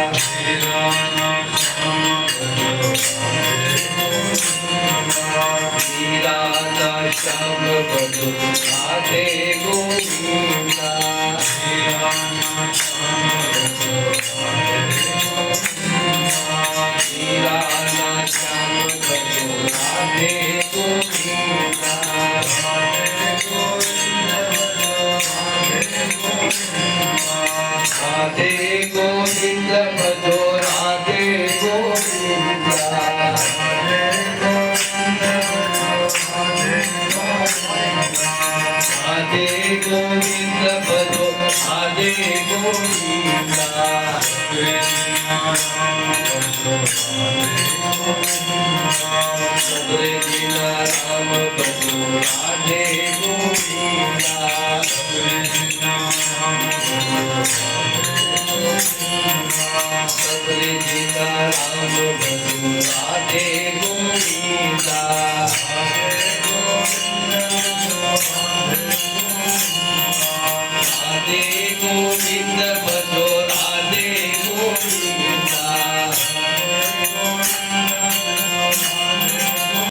मीरा श्याम बधो राधे गोविंदा मीरा श्याम बधो राधे गोविंदा राधे गोविंद बधो राधे गोविंदा राधे गोविंद बधो राधे गोविंदा सदरे दिन राम बधो राधे गोविंदा